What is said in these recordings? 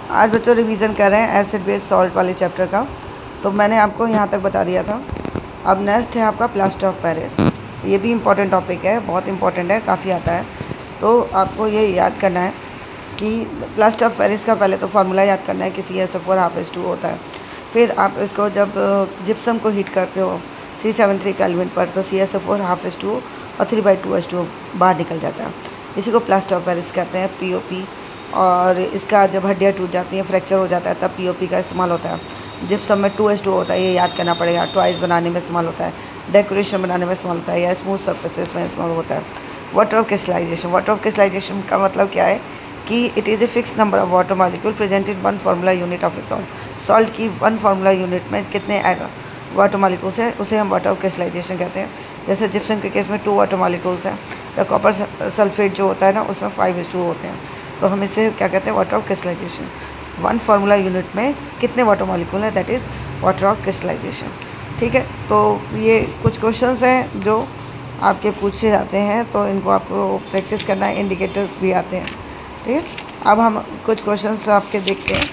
आज बच्चों रिवीजन कर रहे हैं एसिड बेस सॉल्ट वाले चैप्टर का। तो मैंने आपको यहाँ तक बता दिया था। अब नेक्स्ट है आपका प्लास्टर ऑफ पेरिस। ये भी इम्पॉर्टेंट टॉपिक है, बहुत इम्पॉर्टेंट है, काफ़ी आता है। तो आपको ये याद करना है कि प्लास्टर ऑफ पेरिस का पहले तो फार्मूला याद करना है कि CaSO4 ½ होता है। फिर आप इसको जब जिप्सम को हीट करते हो 373 केल्विन पर, तो CaSO4 ½ और 3/2H2 बाहर निकल जाता है। इसी को प्लास्टर ऑफ पेरिस कहते हैं, POP। और इसका जब हड्डियाँ टूट जाती हैं, फ्रैक्चर हो जाता है, तब POP का इस्तेमाल होता है। जिप्सम में 2H2 होता है, ये याद करना पड़ेगा। टॉयज़ बनाने में इस्तेमाल होता है, डेकोरेशन बनाने में इस्तेमाल होता है, या स्मूथ सर्फेसेस में इस्तेमाल होता है। Water of crystallization. Water of crystallization का मतलब क्या है कि it is a fix number of water molecule present in 1 formula unit of a salt. Salt की 1 फार्मूला यूनिट में कितने वाटर मॉलिक्यूल्स हैं, उसे हम वाटर ऑफ क्रिस्टलाइजेशन कहते हैं। जैसे जिप्सम के केस में 2 वाटर मॉलिक्यूल्स हैं, या कॉपर सल्फेट जो होता है ना, उसमें 5:2 होते हैं। तो हम इसे क्या कहते हैं, water of crystallization. 1 formula unit में कितने वाटर मॉलिक्यूल हैं, that is water of crystallization. ठीक है, तो ये कुछ क्वेश्चंस हैं जो आपके पूछे जाते हैं, तो इनको आपको प्रैक्टिस करना है। इंडिकेटर्स भी आते हैं, ठीक है। अब हम कुछ क्वेश्चंस आपके देखते हैं।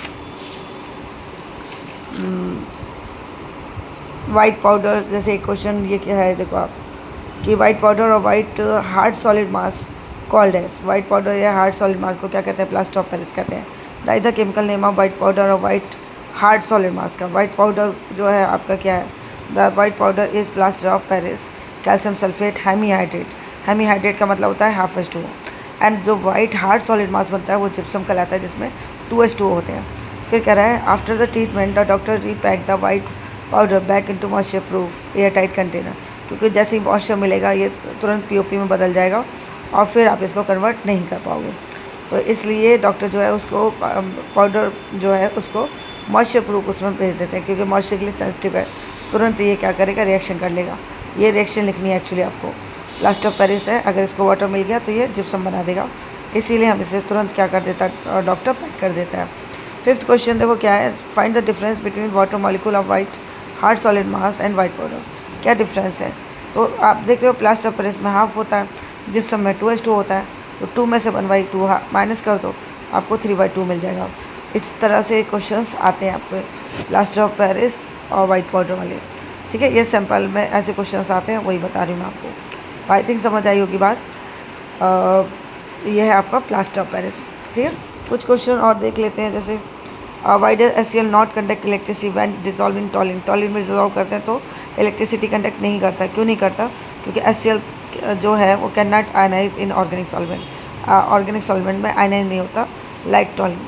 वाइट पाउडर, जैसे एक क्वेश्चन ये क्या है, देखो आप कि वाइट पाउडर और white hard solid mass called as. White powder या हार्ड सॉलिड मास को क्या कहते हैं, प्लास्टर ऑफ पेरिस कहते हैं। Right the chemical name of white powder और वाइट हार्ड सॉलिड मास का। वाइट पाउडर जो है आपका क्या है, the white powder is plaster of Paris, calcium sulphate, hemihydrate. Hemihydrate का मतलब होता है ½ एंड जो वाइट हार्ड सॉलिड मास बनता है वो जिप्सम कहलाता है, जिसमें 2H2 होते हैं। फिर कह रहा है after the treatment the doctor repack the white powder back into moisture proof air tight container, क्योंकि जैसे ही मॉइस्चर मिलेगा ये तुरंत POP में बदल जाएगा और फिर आप इसको कन्वर्ट नहीं कर पाओगे। तो इसलिए डॉक्टर जो है उसको पाउडर जो है उसको मॉइस्चर प्रूफ उसमें भेज देते हैं, क्योंकि मॉइस्चर के लिए सेंसिटिव है, तुरंत ये क्या करेगा, रिएक्शन कर लेगा। ये रिएक्शन लिखनी है एक्चुअली आपको। प्लास्टर ऑफ पेरिस है, अगर इसको वाटर मिल गया तो ये जिप्सम बना देगा, इसीलिए हम इसे तुरंत क्या कर देता है, डॉक्टर पैक कर देता है। 5th क्वेश्चन देखो क्या है, find the difference between water molecule of white hard solid mass and white powder. क्या डिफरेंस है, तो आप देख रहे हो प्लास्टर ऑफ पेरिस में ½ होता है, जिप्सम में 2H2 होता है, तो 2 में से 1/2 माइनस कर दो, आपको 3/2 मिल जाएगा। इस तरह से क्वेश्चंस आते हैं आपको प्लास्टर ऑफ पेरिस और वाइट पाउडर वाले, ठीक है। ये सैम्पल में ऐसे क्वेश्चंस आते हैं, वही बता रही हूँ मैं आपको। आई थिंक समझ आई होगी बात। ये है आपका प्लास्टर ऑफ पेरिस, ठीक है। कुछ क्वेश्चन और देख लेते हैं, जैसे why does HCl not conduct electricity when dissolve in टॉलिन। टॉलिन में डिजॉल्व करते हैं तो इलेक्ट्रिसिटी कंडक्ट नहीं करता। क्यों नहीं करता, क्योंकि HCl जो है वो can not ionize in organic solvent. Organic solvent में आयनाइज नहीं होता लाइक टॉलिन।